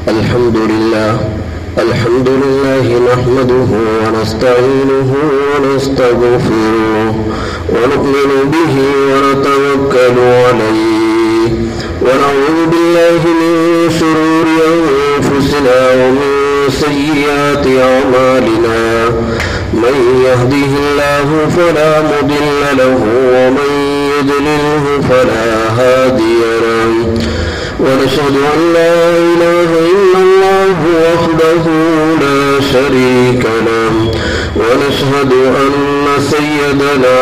الحمد لله نحمده ونستعينه ونستغفره ونؤمن به ونتوكل عليه ونعوذ بالله من شرور أنفسنا ومن سيئات أعمالنا من يهده الله فلا مضل له ومن يضلله فلا هادي له ونشهد أن لا إله إلا الله وحده لا شريك له ونشهد أن سيدنا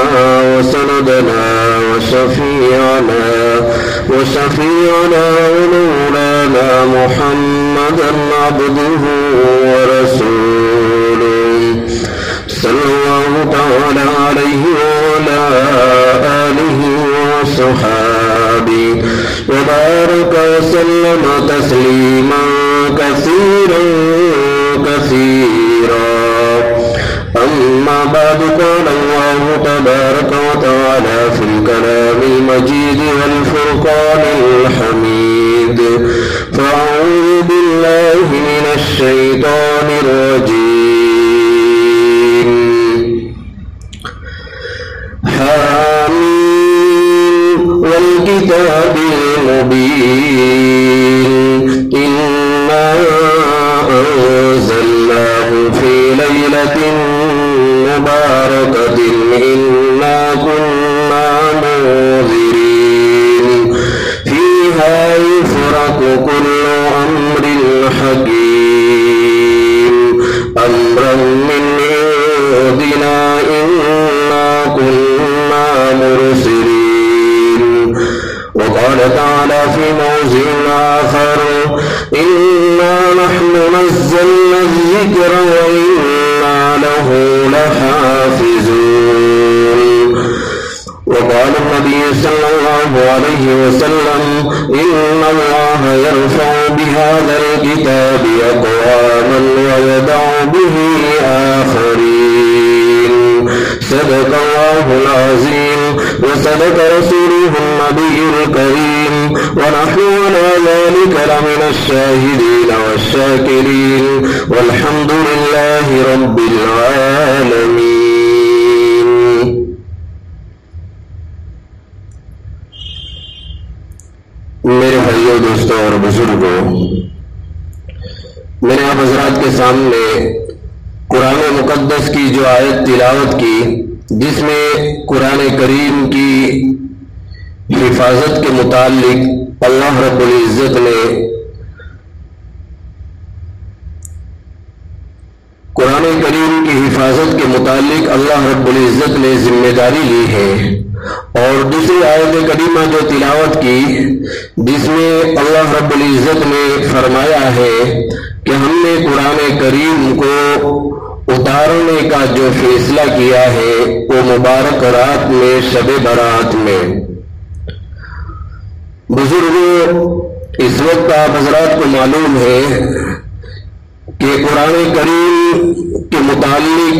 وسندنا وشفيعنا ومولانا محمدا عبده ورسوله صلى الله تعالى عليه وعلى آله وصحابه وبارك وسلم تسليما كثيرا أما بعد قال الله تبارك وتعالى في الكلام المجيد والفرقان الحميد فأعوذ بالله من الشيطان الرجيم حميم والكتاب المبين إنا أنزلناه في ليلة مباركة إنا كنا منذرين فيها يفرق كل أمر حكيم أمرا من عندنا إنا كنا مرسلين وقال تعالى في موضع آخر إنا نحن نزلنا الذكر وإنا له لحافظون وقال النبي صلى الله عليه وسلم إن الله يرفع بهذا الكتاب أقواما ويدع به آخرين صدق الله العظيم وصدق رسوله النبي الكريم ونحن على ذلك لمن الشاهدين والشاكرين والحمد لله رب العالمين. میرے بھائیوں دوستوں اور بزرگوں، میں نے آپ حضرات کے سامنے قرآن مقدس کی جو آیت تلاوت کی جس میں قرآن کریم کی حفاظت کے متعلق اللہ رب العزت نے قرآن کریم کی حفاظت کے متعلق اللہ رب العزت نے ذمہ داری لی ہے، اور دوسری آیت کریمہ جو تلاوت کی جس میں اللہ رب العزت نے فرمایا ہے کہ ہم نے قرآن کریم کو اتارنے کا جو فیصلہ کیا ہے وہ مبارک رات میں شب برات میں۔ بزرگوں، اس وقت آپ حضرات کو معلوم ہے کہ قرآن کریم کے متعلق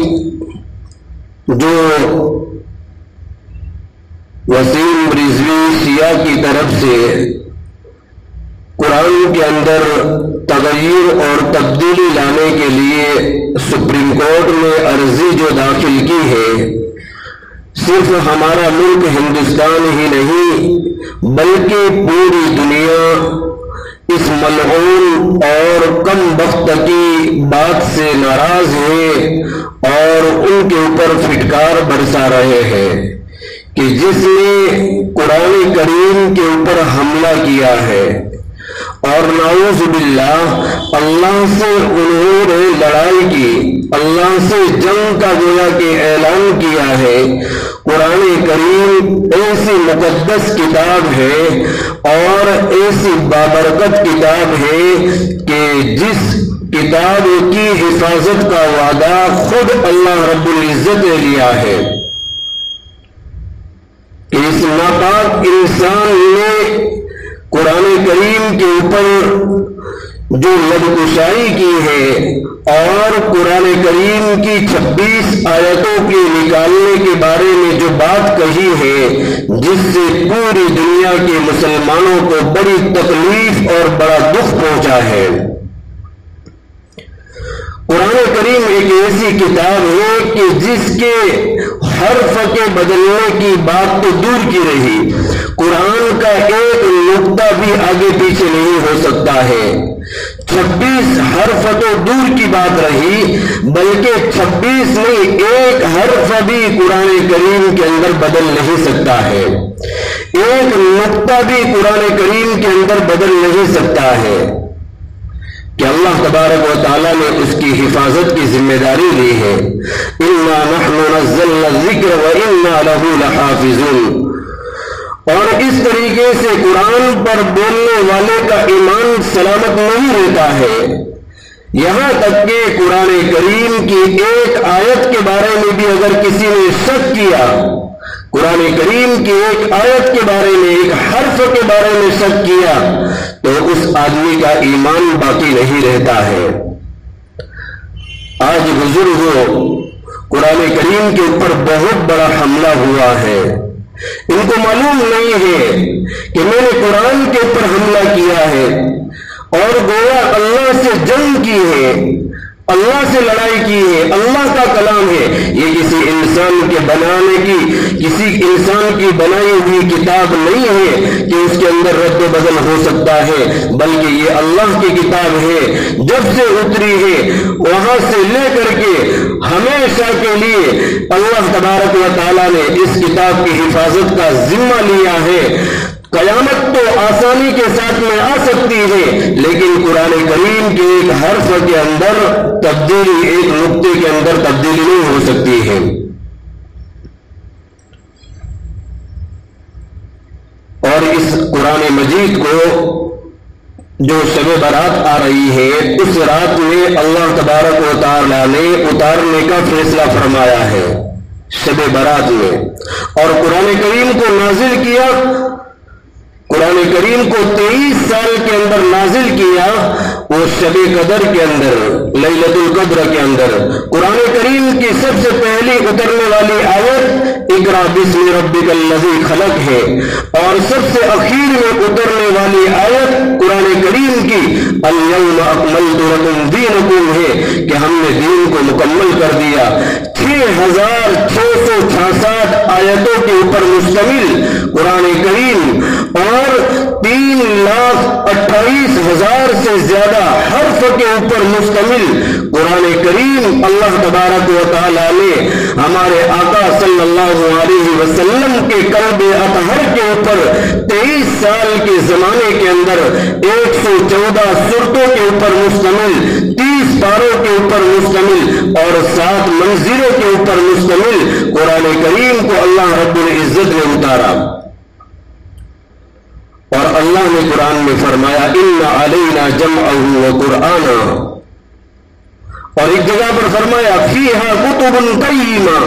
جو وسیم رضوی شیعہ کی طرف سے قرآن کے اندر تغیر اور تبدیلی لانے کے لیے سپریم کورٹ میں عرضی جو داخل کی ہے، صرف ہمارا ملک ہندوستان ہی نہیں بلکہ پوری دنیا اس ملعون اور کم بخت کی بات سے ناراض ہے اور ان کے اوپر پھٹکار برسا رہے ہیں کہ جس نے قرآن کریم کے اوپر حملہ کیا ہے اور نعوذ باللہ اللہ سے انہوں نے لڑائی کی، اللہ سے جنگ کا گویا کہ اعلان کیا ہے۔ قرآن کریم ایسی مقدس کتاب ہے اور ایسی بابرکت کتاب ہے کہ جس کتاب کی حفاظت کا وعدہ خود اللہ رب العزت نے لیا ہے کہ اس ناپاک انسان نے قرآن کریم کے اوپر جو لبکشائی کی ہے اور قرآن کریم کی 26 آیتوں کے نکالنے کے بارے میں جو بات کہی ہے جس سے پوری دنیا کے مسلمانوں کو بڑی تکلیف اور بڑا دکھ پہنچا ہے، قرآن کریم ایک ایسی کتاب ہے کہ جس کے حرف کے بدلنے کی بات تو دور کی رہی، قرآن کا ایک نقطہ بھی آگے پیچھے نہیں ہو سکتا ہے۔ 26 حرف تو دور کی بات رہی، بلکہ 26 نہیں، ایک حرف بھی قرآن کریم کے اندر بدل نہیں سکتا ہے، ایک نقطہ بھی قرآن کریم کے اندر بدل نہیں سکتا ہے، کہ اللہ تبارک و تعالیٰ نے اس کی حفاظت کی ذمہ داری لی ہے۔ اِنَّا نَحْنُ نَزَّلْنَا الذِّكْرَ وَإِنَّا لَهُ لَحَافِظُونَ۔ اور اس طریقے سے قرآن پر بولنے والے کا ایمان سلامت نہیں رہتا ہے، یہاں تک کہ قرآن کریم کی ایک آیت کے بارے میں بھی اگر کسی نے شک کیا، قرآن کریم کی ایک آیت کے بارے میں، ایک حرف کے بارے میں شک کیا، تو اس آدمی کا ایمان باقی نہیں رہتا ہے۔ آج بزرگوں، قرآن کریم کے اوپر بہت بڑا حملہ ہوا ہے، ان کو معلوم نہیں ہے کہ میں نے قرآن کے اوپر حملہ کیا ہے اور گویا اللہ سے جنگ کی ہے، اللہ سے لڑائی کی ہے، اللہ کا کلام ہے، یہ کسی انسان کے بنانے کی، کسی انسان کی بنائی ہوئی کتاب نہیں ہے کہ اس کے اندر رد و بدل ہو سکتا ہے، بلکہ یہ اللہ کی کتاب ہے، جب سے اتری ہے وہاں سے لے کر کے ہمیشہ کے لیے اللہ تبارک و تعالیٰ نے اس کتاب کی حفاظت کا ذمہ لیا ہے۔ قیامت تو آسانی کے ساتھ میں آ سکتی ہے، لیکن قرآن کریم کے ایک حرف کے اندر تبدیلی، ایک نقطے کے اندر تبدیلی نہیں ہو سکتی ہے۔ اور اس قرآن مجید کو جو شب برات آ رہی ہے، اس رات میں اللہ تبارک و تعالیٰ نے اتارنے کا فیصلہ فرمایا ہے، شب برات میں، اور قرآن کریم کو نازل کیا، قرآن کریم کو 23 سال کے اندر نازل کیا، وہ شب قدر کے اندر، لیلۃ القدر کے اندر۔ قرآن کریم کی سب سے پہلی اترنے والی آیت اقرأ بسم ربک الذی خلق ہے، اور سب سے اخیر میں اترنے والی آیت قرآن کریم کی الیوم اکملت لکم دینکم ہے، کہ ہم نے دین کو مکمل کر دیا۔ 6666 آیتوں کے اوپر مشتمل قرآن کریم، اور 3,28,000 سے زیادہ حرف کے اوپر مشتمل قرآن کریم اللہ تبارک و تعالیٰ نے ہمارے آقا صلی اللہ علیہ وسلم کے قلب اطہر کے اوپر 23 سال کے زمانے کے اندر 114 سورتوں کے اوپر مشتمل، 30 پاروں کے اوپر مشتمل اور 7 منزلوں کے اوپر مشتمل قرآن کریم کو اللہ رب العزت نے اتارا۔ اور اللہ نے قرآن میں فرمایا ان علینا جمعہ وقرآنا، اور ایک جگہ پر فرمایا فیہا کتب قیمہ،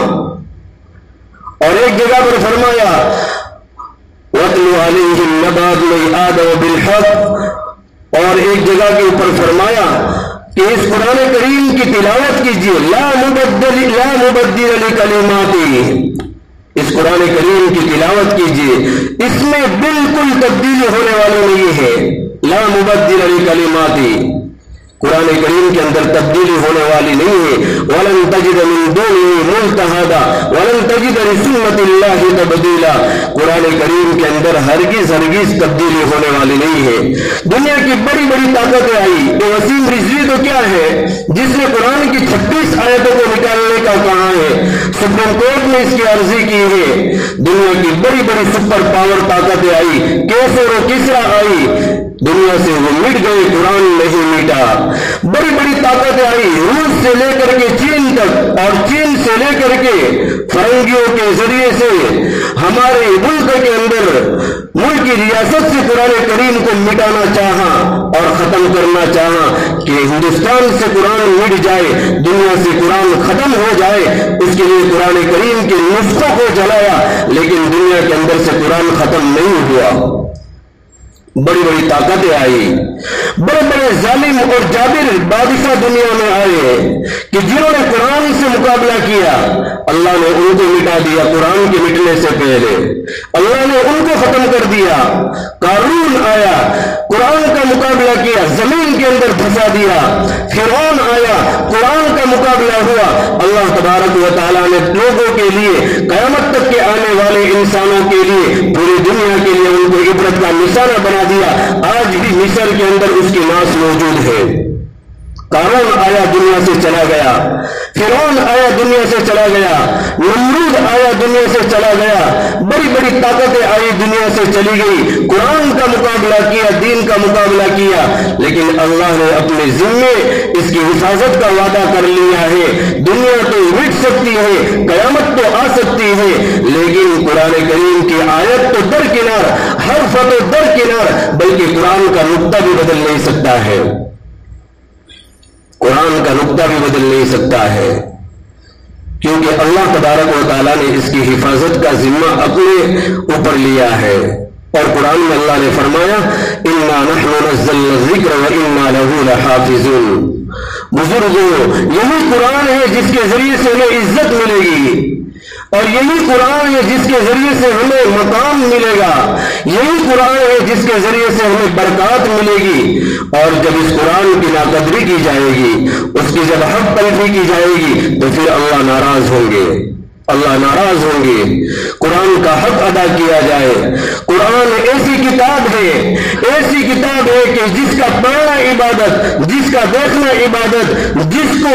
اور ایک جگہ پر فرمایا وَاتْلُ عَلَيْهِمْ نَبَأَ ابْنَيْ آدَمَ بِالْحَقِّ، اور ایک جگہ کے اوپر فرمایا کہ اس قرآن کریم کی تلاوت کیجیے، لا مبدل لکلماتہ، اس قرآن کریم کی تلاوت کیجیے، اس میں بالکل تبدیلی ہونے والی نہیں ہے، لا مبدل لکلماتہ، قرآن کریم کے اندر تبدیلی ہونے والی نہیں ہے۔ وَلَن تَجِدَ مِن دُونِهِ مُلْتَحَدًا وَلَن تَجِدَ لِسُنَّةِ اللَّهِ تَبْدِيلًا، قرآن کریم کے اندر ہرگز تبدیلی ہونے والی نہیں ہے۔ دنیا کی بڑی بڑی طاقتیں آئی، تو وسیم رضوی تو کیا ہے جس نے قرآن کی 26 آیتوں کو نکالنے کا کہا ہے، سپریم کورٹ نے اس کی عرضی کی ہے، دنیا کی بڑی بڑی سپر پاور طاقتیں آئی، کیسر و کسرا آئی، دنیا سے وہ مٹ گئے، قرآن نہیں مٹا۔ بڑی بڑی طاقتیں آئی، روس سے لے کر کے چین تک، اور چین سے لے کر کے فرنگیوں کے ذریعے سے ہمارے ملک کے اندر ملک کی ریاست سے قرآن کریم کو مٹانا چاہا اور ختم کرنا چاہا کہ ہندوستان سے قرآن مٹ جائے، دنیا سے قرآن ختم ہو جائے، اس کے لیے قرآن کریم کے نسخوں کو جلایا، لیکن دنیا کے اندر سے قرآن ختم نہیں ہوا۔ بڑی بڑی طاقتیں آئی، بڑے بڑے ظالم اور جابر بادشاہ دنیا میں آئے کہ جنہوں نے قرآن سے مقابلہ کیا، اللہ نے ان کو مٹا دیا قرآن کے مٹنے سے پہلے، اللہ نے ان کو ختم کر دیا۔ قارون آیا، قرآن کا مقابلہ کیا، زمین کے اندر پھنسا دیا۔ فرعون آیا، قرآن کا مقابلہ ہوا، اللہ تبارک و تعالیٰ نے لوگوں کے لیے، قیامت تک کے آنے والے انسانوں کے لیے، پوری دنیا کے لیے ان کو عبرت کا نشانہ بنا دیا۔ آج بھی مصر کے اندر اس کی لاش موجود ہے۔ قارون آیا دنیا سے چلا گیا، فرعون آیا دنیا سے چلا گیا، نمرود آیا دنیا سے چلا گیا، بڑی بڑی طاقتیں آئی دنیا سے چلی گئی، قرآن کا مقابلہ کیا، دین کا مقابلہ کیا، لیکن اللہ نے اپنے ذمے اس کی حفاظت کا وعدہ کر لیا ہے۔ دنیا تو مٹ سکتی ہے، قیامت تو آ سکتی ہے، لیکن قرآن کریم کی آیت تو درکنار، حرف تو درکنار، بلکہ قرآن کا نقطہ بھی بدل نہیں سکتا ہے، قرآن کا نقطہ بھی بدل نہیں سکتا ہے، کیونکہ اللہ تبارک و تعالیٰ نے اس کی حفاظت کا ذمہ اپنے اوپر لیا ہے۔ اور قرآن میں اللہ نے فرمایا اِنَّا نَحْنُ نَزَّلْنَا الذِّكْرَ وَإِنَّا لَهُ لَحَافِظُونَ۔ بزرگوں، یہی قرآن ہے جس کے ذریعے سے ہمیں عزت ملے گی، اور یہی قرآن ہے جس کے ذریعے سے ہمیں مقام ملے گا، یہی قرآن ہے جس کے ذریعے سے ہمیں برکات ملے گی۔ اور جب اس قرآن کی ناقدری کی جائے گی، اس کی جب حق تلفی کی جائے گی، تو پھر اللہ ناراض ہوں گے، اللہ ناراض ہوں گے۔ قرآن کا حق ادا کیا جائے۔ قرآن ایسی کتاب ہے کہ جس کا پڑھنا عبادت، جس کا دیکھنا عبادت، جس کو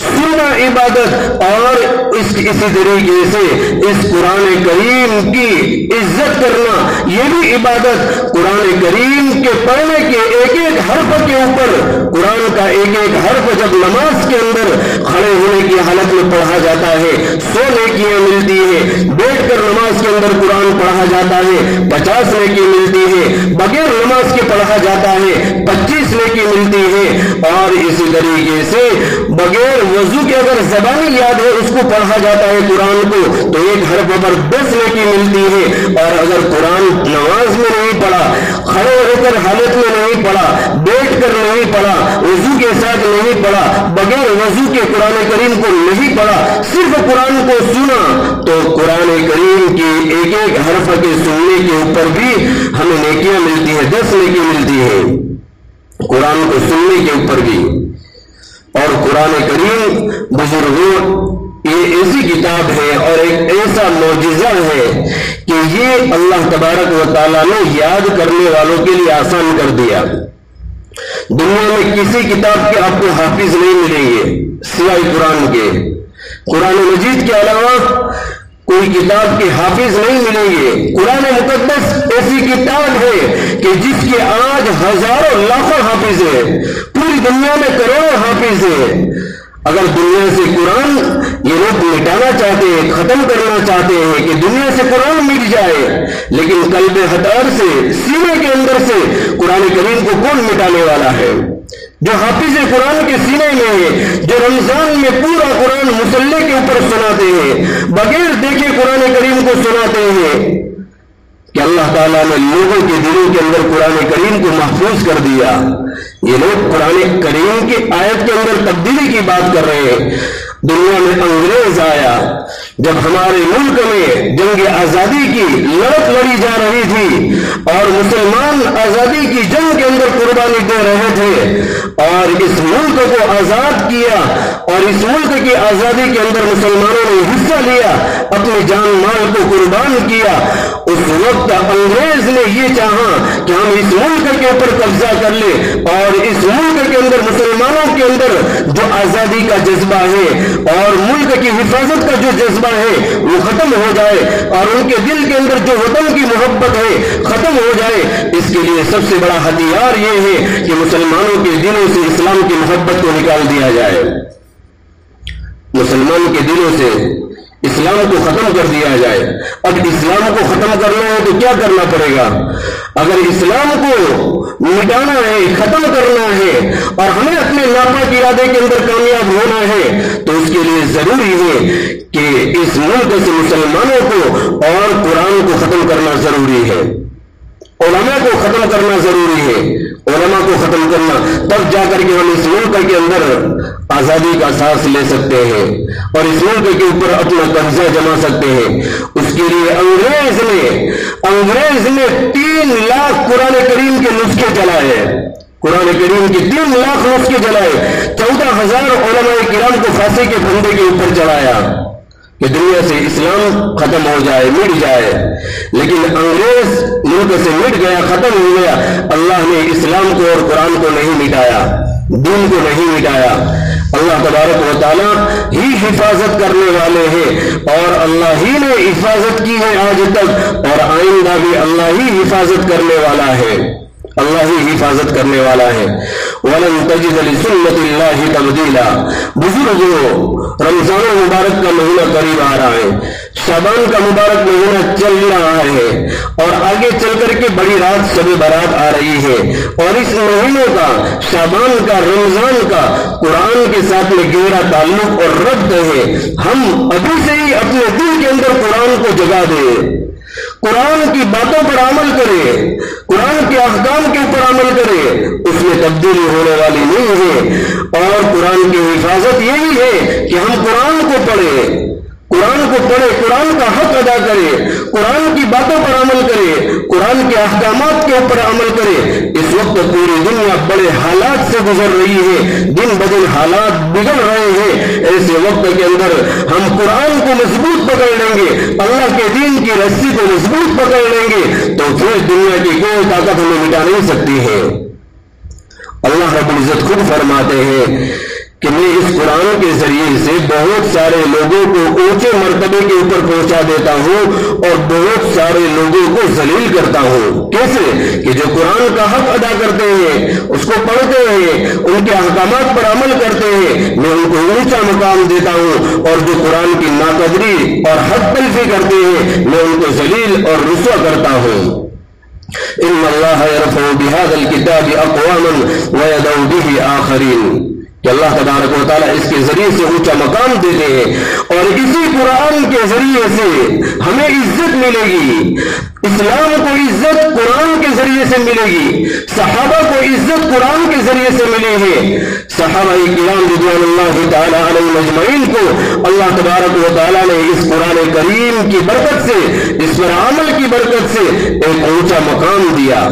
سننا عبادت، اور اسی طریقے سے اس قرآن کریم کی عزت کرنا یہ بھی عبادت۔ قرآن کریم کے پڑھنے کے ایک ایک حرف کے اوپر، قرآن کا ایک ایک حرف جب نماز کے اندر کھڑے ہونے کی حالت میں پڑھا جاتا ہے 100 نیکیاں ملتی ہے، بیٹھ کر نماز کے اندر قرآن پڑھا جاتا ہے 50 نیکی ملتی ہے، بغیر نماز کے پڑھا جاتا ہے 25 نیکی ملتی ہے، اور اسی طریقے سے بغیر وضو کے اگر زبانی یاد ہے اس کو پڑھا جاتا ہے قرآن کو تو ایک حرف پر 10 نیکی ملتی ہے، اور اگر قرآن نماز میں نہیں پڑھا، کھڑے ہو کر حالت میں نہیں پڑھا، بیٹھ کر نہیں پڑھا، وضو کے ساتھ نہیں پڑھا، بغیر وضو کے قرآن کریم کو نہیں پڑھا، صرف قرآن کو سنا، تو قرآن کریم کی ایک ایک حرف کے سننے کے اوپر بھی ہمیں نیکیاں ملتی ہیں، 10 نیکی ملتی ہے قرآن کو سننے کے اوپر بھی۔ اور قرآن کریم بزرگوں یہ ایسی کتاب ہے اور ایک ایسا معجزہ ہے کہ یہ اللہ تبارک و تعالیٰ نے یاد کرنے والوں کے لیے آسان کر دیا۔ دنیا میں کسی کتاب کے آپ کو حافظ نہیں ملیں گے سوائے قرآن کے، قرآن مجید کے علاوہ کوئی کتاب کے حافظ نہیں ملیں گے۔ قرآن مقدس ایسی کتاب ہے کہ جس کے آج ہزاروں لاکھوں حافظ ہیں، پوری دنیا میں کروڑوں حافظ ہیں۔ اگر دنیا سے قرآن یہ لوگ مٹانا چاہتے ہیں، ختم کرنا چاہتے ہیں کہ دنیا سے قرآن مٹ جائے، لیکن قلب ہتھیار سے، سینے کے اندر سے قرآن کریم کو کون مٹانے والا ہے؟ جو حافظ قرآن کے سینے میں ہے، جو رمضان میں پورا قرآن مصلی کے اوپر سناتے ہیں، بغیر دیکھے قرآن کریم کو سناتے ہیں، کہ اللہ تعالیٰ نے لوگوں کے دلوں کے اندر قرآن کریم کو محفوظ کر دیا۔ یہ لوگ قرآن کریم کی آیت کے اندر تبدیلی کی بات کر رہے ہیں۔ دنیا میں انگریز آیا، جب ہمارے ملک میں جنگ آزادی کی لڑت لڑی جا رہی تھی اور مسلمان آزادی کی جنگ کے اندر قربانی دے رہے تھے اور اس ملک کو آزاد کیا، اور اس ملک کی آزادی کے اندر مسلمانوں نے حصہ لیا، اپنے جان مال کو قربان کیا، اس وقت انگریز نے یہ چاہا کہ ہم اس ملک کے اوپر قبضہ کر لیں اور اس ملک کے اندر مسلمانوں کے اندر جو آزادی کا جذبہ ہے اور ملک کی حفاظت کا جو جذبہ ہے وہ ختم ہو جائے، اور ان کے دل کے اندر جو وطن کی محبت ہے ختم ہو جائے۔ اس کے لیے سب سے بڑا ہتھیار یہ ہے کہ مسلمانوں کے دلوں سے اسلام کی محبت کو نکال دیا جائے، مسلمان کے دلوں سے اسلام کو ختم کر دیا جائے۔ اب اسلام کو ختم کرنا ہے تو کیا کرنا پڑے گا؟ اگر اسلام کو مٹانا ہے، ختم کرنا ہے، اور ہمیں اپنے ناپاک ارادے کے اندر کامیاب ہونا ہے، تو اس کے لیے ضروری ہے کہ اس ملک سے مسلمانوں کو اور قرآن کو ختم کرنا ضروری ہے، علماء کو ختم کرنا ضروری ہے، علماء کو ختم کرنا، تب جا کر کے ہم اس ملک کے اندر آزادی کا سانس لے سکتے ہیں اور اس ملک کے اوپر اپنا قبضہ جما سکتے ہیں۔ اس کے لیے انگریز نے 3 لاکھ قرآن کریم کے نسخے چلائے، قرآن کریم کے 3 لاکھ نسخے جلائے، 14,000 علماء کرام کو پھانسی کے پھندے کے اوپر چڑھایا کہ دنیا سے اسلام ختم ہو جائے، مٹ جائے، لیکن انگریز ملک سے مٹ گیا، ختم ہو گیا۔ اللہ نے اسلام کو اور قرآن کو نہیں مٹایا، دین کو نہیں مٹایا۔ اللہ تبارک و تعالیٰ ہی حفاظت کرنے والے ہیں، اور اللہ ہی نے حفاظت کی ہے آج تک، اور آئندہ بھی اللہ ہی حفاظت کرنے والا ہے، اللہ ہی حفاظت کرنے والا ہے۔ وَلَن تَجِدَ لِسُنَّةِ اللَّهِ تَبْدِيلًا۔ بزرگوں، رمضان المبارک کا مہینہ قریب آ رہا ہے، شعبان کا مبارک مہینہ چل رہا ہے، اور آگے چل کر کے بڑی رات شب برات آ رہی ہے، اور اس مہینے کا، شعبان کا، رمضان کا قرآن کے ساتھ میں گہرا تعلق اور ربط ہے۔ ہم ابھی سے ہی اپنے دل کے اندر قرآن کو جگا دیں، قرآن کی باتوں پر عمل کرے، قرآن کے احکام کے اوپر عمل کرے، اس میں تبدیلی ہونے والی نہیں ہے۔ اور قرآن کی حفاظت یہی ہے کہ ہم قرآن کو پڑھیں، قرآن کا حق ادا کرے، قرآن کی باتوں پر عمل کرے، قرآن کے احکامات کے اوپر عمل کرے۔ اس وقت پوری دنیا بڑے حالات سے گزر رہی ہے، دن بدن حالات بگڑ رہے ہیں۔ ایسے وقت کے اندر ہم قرآن کو مضبوط پکڑ لیں گے، اللہ کے دین کی رسی کو مضبوط پکڑ لیں گے، تو پھر دنیا کی کوئی طاقت ہمیں مٹا نہیں سکتی ہے۔ اللہ رب العزت خود فرماتے ہیں کہ میں اس قرآن کے ذریعے سے بہت سارے لوگوں کو اونچے مرتبے کے اوپر پہنچا دیتا ہوں، اور بہت سارے لوگوں کو ذلیل کرتا ہوں۔ کیسے؟ کہ جو قرآن کا حق ادا کرتے ہیں، اس کو پڑھتے ہیں، ان کے احکامات پر عمل کرتے ہیں، میں ان کو اونچا مقام دیتا ہوں، اور جو قرآن کی ناقدری اور حق تلفی کرتے ہیں، میں ان کو ذلیل اور رسوا کرتا ہوں۔ ان اللہ یرفع بهذا الكتاب اقواما ويدع به آخرین، کہ اللہ تبارک و تعالیٰ اس کے ذریعے سے اونچا مقام دیتے ہیں، اور اسی قرآن کے ذریعے سے ہمیں عزت ملے گی۔ اسلام کو عزت قرآن کے ذریعے سے ملے گی، صحابہ کو عزت قرآن کے ذریعے سے ملی ہے۔ صحابہ کرام رضوان اللہ تعالی علیہم اجمعین کو اللہ تبارک و تعالیٰ نے اس قرآن کریم کی برکت سے، اس پر عمل کی برکت سے ایک اونچا مقام دیا۔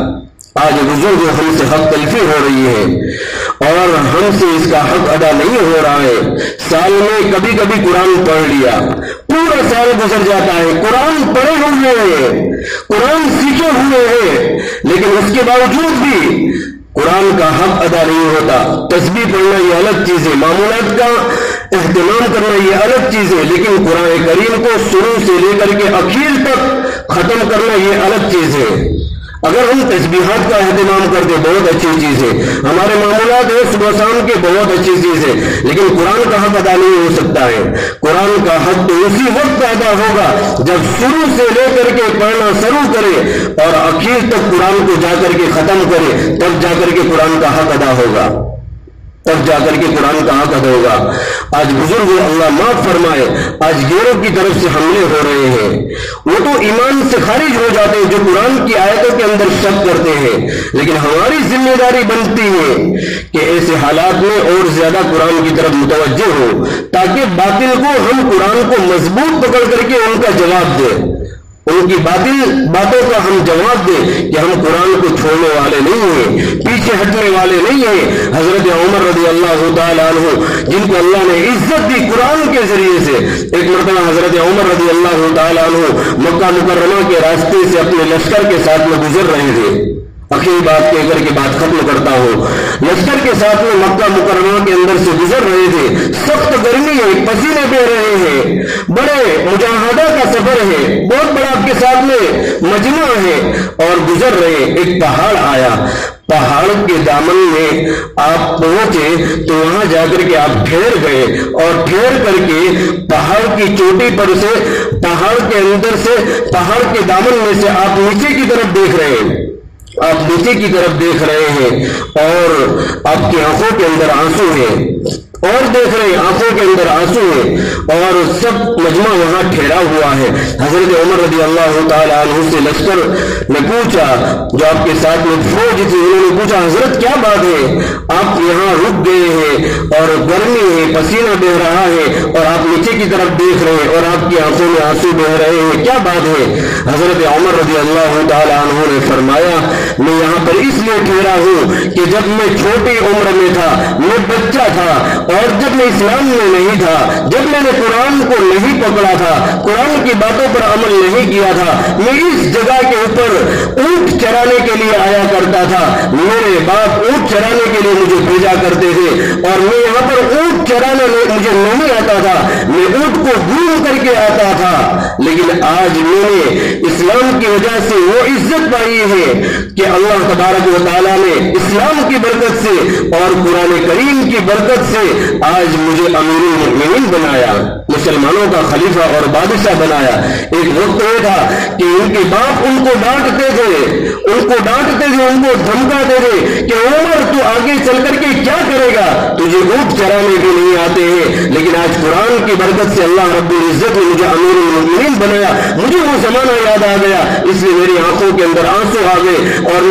آج بزرگ ہم سے حق تلفی ہو رہی ہے، اور ہم سے اس کا حق ادا نہیں ہو رہا ہے۔ سال میں کبھی کبھی قرآن پڑھ لیا، پورا سال گزر جاتا ہے، قرآن پڑھے ہوئے ہیں، قرآن سیکھے ہوئے ہیں، لیکن اس کے باوجود بھی قرآن کا حق ادا نہیں ہوتا۔ تسبیح پڑھنا یہ الگ چیز ہے، معمولات کا اہتمام کرنا یہ الگ چیز ہے، لیکن قرآن کریم کو شروع سے لے کر کے اخیر تک ختم کرنا یہ الگ چیز ہے۔ اگر ہم تسبیحات کا اہتمام کرتے بہت اچھی چیز ہے، ہمارے معمولات ہے صبح شام کے بہت اچھی چیز ہے، لیکن قرآن کا حق ادا نہیں ہو سکتا ہے۔ قرآن کا حق تو اسی وقت ادا ہوگا جب شروع سے لے کر کے پڑھنا شروع کرے اور آخر تک قرآن کو جا کر کے ختم کرے، تب جا کر کے قرآن کا حق ادا ہوگا، تب جا کر کے قرآن کا حق ادا ہوگا۔ آج بزرگ اللہ معاف فرمائے، آج غیروں کی طرف سے حملے ہو رہے ہیں، وہ تو ایمان سے خارج ہو جاتے ہیں جو قرآن کی آیتوں کے اندر شک کرتے ہیں، لیکن ہماری ذمہ داری بنتی ہے کہ ایسے حالات میں اور زیادہ قرآن کی طرف متوجہ ہو، تاکہ باطل کو ہم قرآن کو مضبوط پکڑ کر کے ان کا جواب دیں، ان کی باطل باتوں کا ہم جواب دیں کہ ہم قرآن کو چھوڑنے والے نہیں ہیں، پیچھے ہٹنے والے نہیں ہیں۔ حضرت عمر رضی اللہ تعالیٰ عنہ جن کو اللہ نے عزت دی قرآن کے ذریعے سے، ایک مرتبہ حضرت عمر رضی اللہ تعالیٰ عنہ مکہ مکرمہ کے راستے سے اپنے لشکر کے ساتھ میں گزر رہے تھے۔ آخری بات کہہ کر کے بات ختم کرتا ہوں، لشکر کے ساتھ میں مکہ مکرمہ کے اندر سے گزر رہے تھے، سخت گرمی ہے، پسینے بہ رہے ہیں، بڑے مجاہدہ کا سفر ہے، بہت بڑا آپ کے ساتھ میں مجمع ہے، اور گزر رہے، ایک پہاڑ آیا، پہاڑ کے دامن میں آپ پہنچے تو وہاں جا کر کے آپ ٹھہر گئے، اور ٹھہر کر کے پہاڑ کی چوٹی پر سے، پہاڑ کے اندر سے، پہاڑ کے دامن میں سے آپ نیچے کی طرف دیکھ رہے ہیں، آپ نیچے کی طرف دیکھ رہے ہیں، اور آپ کی آنکھوں کے اندر آنسو ہیں۔ اور دیکھ رہے ہیں آنکھوں کے اندر آنسو ہے اور سب مجمع وہاں ٹھہرا ہوا ہے۔ حضرت عمر رضی اللہ تعالیٰ عنہ سے لشکر نے پوچھا، جو آپ کے ساتھ میں فوج تھی، انہوں نے پوچھا حضرت کیا بات ہے، آپ یہاں رک گئے ہیں اور گرمی ہے، پسینہ بہ رہا ہے اور آپ نیچے کی طرف دیکھ رہے ہیں اور آپ کی آنکھوں میں آنسو بہ رہے ہیں، کیا بات ہے؟ حضرت عمر رضی اللہ تعالیٰ عنہ نے فرمایا میں یہاں پر اس لیے ٹھہرا ہوں کہ جب میں چھوٹی عمر میں تھا، میں بچہ تھا، اور جب میں اسلام میں نہیں تھا، جب میں نے قرآن کو نہیں پکڑا تھا، قرآن کی باتوں پر عمل نہیں کیا تھا، میں اس جگہ کے اوپر اونٹ چرانے کے لیے آیا کرتا تھا، میرے باپ اونٹ چرانے کے لیے مجھے بھیجا کرتے تھے اور میں یہاں پر اونٹ چرانے مجھے نہیں آتا تھا، میں اونٹ کو گروم کر کے آتا تھا، لیکن آج میں نے اسلام کی وجہ سے وہ عزت پائی ہے کہ اللہ تبارک و تعالیٰ نے اسلام کی برکت سے اور قرآن کریم کی برکت سے آج مجھے امیر المؤمنین بنایا، مسلمانوں کا خلیفہ اور بادشاہ بنایا۔ ایک وقت یہ تھا کہ ان کے باپ ان کو ڈانٹتے تھے، ان کو دھمکاتے تھے کہ عمر تو آگے چل کر کے کیا کرے گا، تجھے اونٹ چرانے بھی نہیں آتے ہیں، لیکن آج قرآن کی برکت سے اللہ رب العزت نے مجھے امیر المؤمنین بنایا، مجھے وہ زمانہ یاد آ گیا، اس لیے میری آنکھوں کے اندر آنسو آ گئے اور